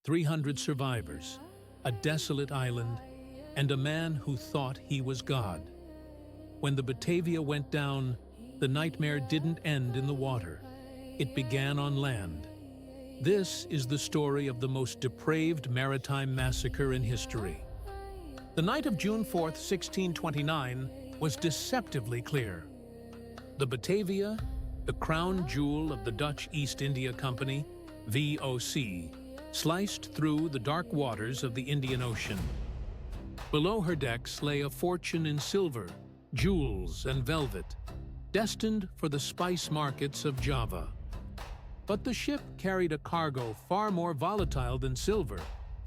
300 survivors, a desolate island, and a man who thought he was God. When the Batavia went down, the nightmare didn't end in the water. It began on land. This is the story of the most depraved maritime massacre in history. The night of June 4, 1629, was deceptively clear. The Batavia, the crown jewel of the Dutch East India Company, VOC, sliced through the dark waters of the Indian Ocean. Below her decks lay a fortune in silver, jewels, and velvet, destined for the spice markets of Java. But the ship carried a cargo far more volatile than silver,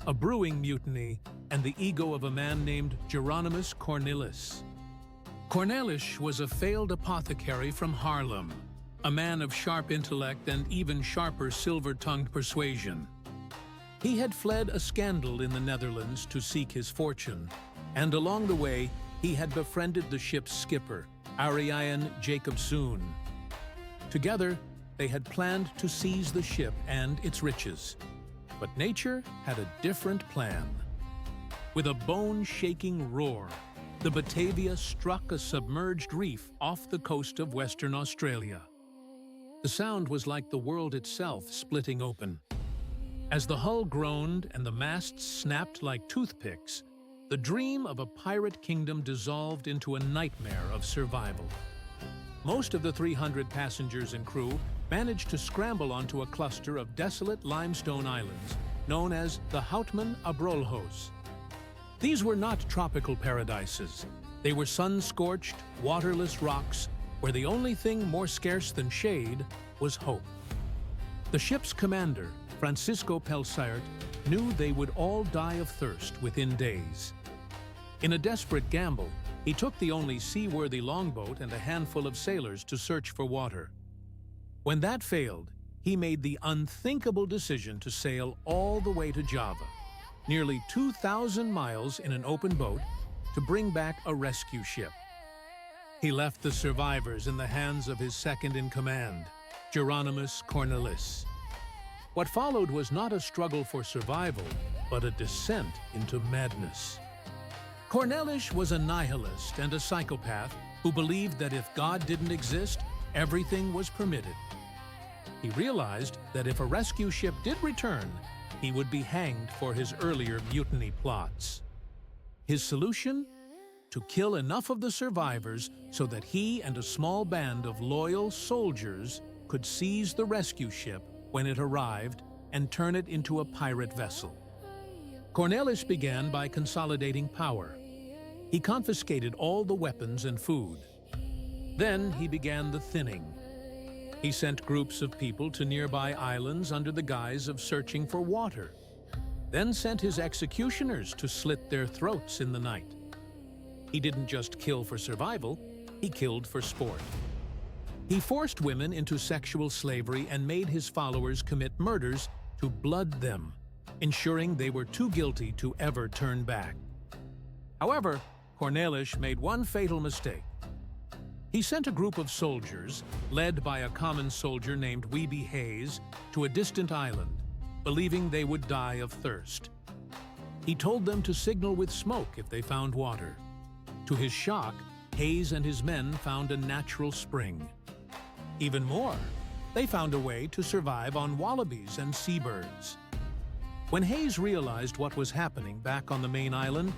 a brewing mutiny, and the ego of a man named Geronimus Cornelis. Cornelis was a failed apothecary from Haarlem, a man of sharp intellect and even sharper silver-tongued persuasion. He had fled a scandal in the Netherlands to seek his fortune, and along the way, he had befriended the ship's skipper, Ariane Jacobsoen. Together, they had planned to seize the ship and its riches. But nature had a different plan. With a bone-shaking roar, the Batavia struck a submerged reef off the coast of Western Australia. The sound was like the world itself splitting open. As the hull groaned and the masts snapped like toothpicks, the dream of a pirate kingdom dissolved into a nightmare of survival. Most of the 300 passengers and crew managed to scramble onto a cluster of desolate limestone islands known as the Houtman Abrolhos. These were not tropical paradises. They were sun-scorched, waterless rocks where the only thing more scarce than shade was hope. The ship's commander, Francisco Pelsaert, knew they would all die of thirst within days. In a desperate gamble, he took the only seaworthy longboat and a handful of sailors to search for water. When that failed, he made the unthinkable decision to sail all the way to Java, nearly 2,000 miles in an open boat, to bring back a rescue ship. He left the survivors in the hands of his second-in-command, Geronimus Cornelis. What followed was not a struggle for survival, but a descent into madness. Cornelis was a nihilist and a psychopath who believed that if God didn't exist, everything was permitted. He realized that if a rescue ship did return, he would be hanged for his earlier mutiny plots. His solution? To kill enough of the survivors so that he and a small band of loyal soldiers could seize the rescue ship when it arrived and turn it into a pirate vessel. Cornelis began by consolidating power. He confiscated all the weapons and food. Then he began the thinning. He sent groups of people to nearby islands under the guise of searching for water, then sent his executioners to slit their throats in the night. He didn't just kill for survival, he killed for sport. He forced women into sexual slavery and made his followers commit murders to blood them, ensuring they were too guilty to ever turn back. However, Cornelis made one fatal mistake. He sent a group of soldiers, led by a common soldier named Weeby Hayes, to a distant island, believing they would die of thirst. He told them to signal with smoke if they found water. To his shock, Hayes and his men found a natural spring. Even more, they found a way to survive on wallabies and seabirds. When Hayes realized what was happening back on the main island,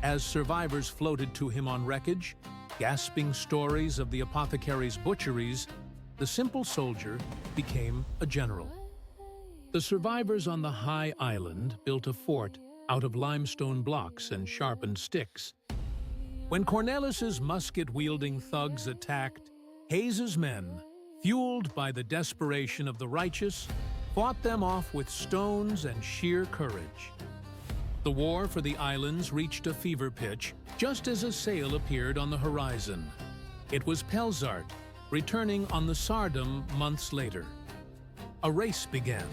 as survivors floated to him on wreckage, gasping stories of the apothecary's butcheries, the simple soldier became a general. The survivors on the high island built a fort out of limestone blocks and sharpened sticks. When Cornelis's musket-wielding thugs attacked, Hayes's men, fueled by the desperation of the righteous, fought them off with stones and sheer courage. The war for the islands reached a fever pitch just as a sail appeared on the horizon. It was Pelsaert, returning on the Sardam months later. A race began.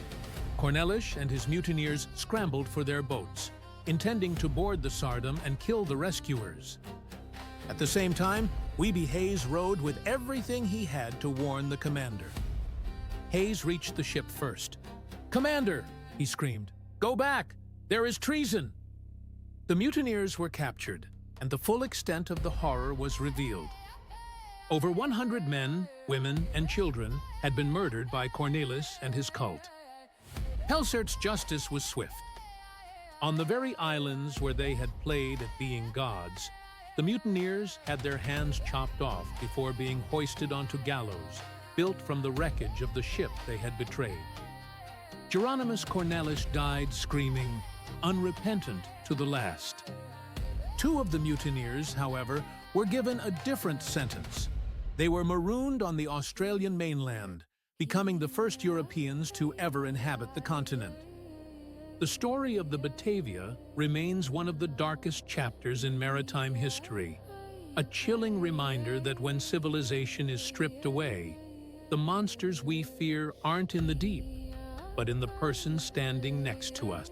Cornelis and his mutineers scrambled for their boats, intending to board the Sardam and kill the rescuers. At the same time, Weeby Hayes rowed with everything he had to warn the commander. Hayes reached the ship first. "Commander!" he screamed. "Go back! There is treason!" The mutineers were captured, and the full extent of the horror was revealed. Over 100 men, women, and children had been murdered by Cornelis and his cult. Pelsert's justice was swift. On the very islands where they had played at being gods, the mutineers had their hands chopped off before being hoisted onto gallows, built from the wreckage of the ship they had betrayed. Geronimus Cornelis died screaming, unrepentant to the last. 2 of the mutineers, however, were given a different sentence. They were marooned on the Australian mainland, becoming the first Europeans to ever inhabit the continent. The story of the Batavia remains one of the darkest chapters in maritime history, a chilling reminder that when civilization is stripped away, the monsters we fear aren't in the deep, but in the person standing next to us.